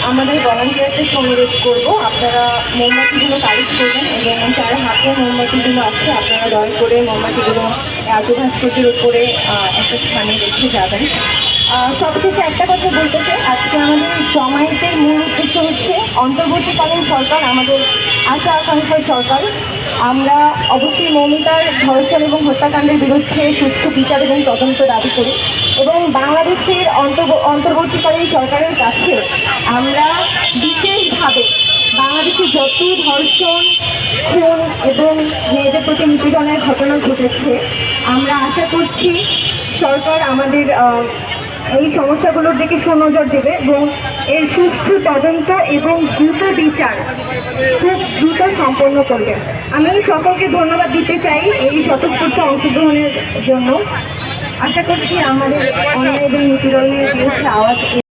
আমাদের ভলান্টিয়ারদের অনুরোধ করবো আপনারা মোমবাতিগুলো কালেক্ট করবেন এবং যারা হাতে মোমবাতিগুলো আছে আপনারা দয়া করে মোমবাতিগুলো আজু ভাস্কর্যের উপরে একটা স্থানে রেখে যাবেন। সবশেষে একটা কথা বলতে চাই, আজকে আমাদের জমায়েতের মূল উদ্দেশ্য হচ্ছে অন্তর্বর্তীকালীন সরকার, আমাদের আশা আকাঙ্ক্ষার সরকার। আমরা অবশ্যই মৌমিতার ধর্ষণ এবং হত্যাকাণ্ডের বিরুদ্ধে সুষ্ঠু বিচার এবং তদন্ত দাবি করি এবং বাংলাদেশের অন্তর্বর্তীকালীন সরকারের কাছে আমরা বিশেষভাবে বাংলাদেশে যত ধর্ষণ, খুন এবং মেয়েদের প্রতি নিপীড়নের ঘটনা ঘটেছে, আমরা আশা করছি সরকার আমাদের এই সমস্যাগুলোর দিকে সুনজর দেবে এবং এর সুষ্ঠু তদন্ত এবং দ্রুত বিচার খুব দ্রুত সম্পন্ন করবে। আমি সকলকে ধন্যবাদ দিতে চাই এই স্বতঃস্ফূর্ত অংশগ্রহণের জন্য। আশা করছি আমাদের অন্যায় এবং নিপীড়নের বিরুদ্ধে আওয়াজ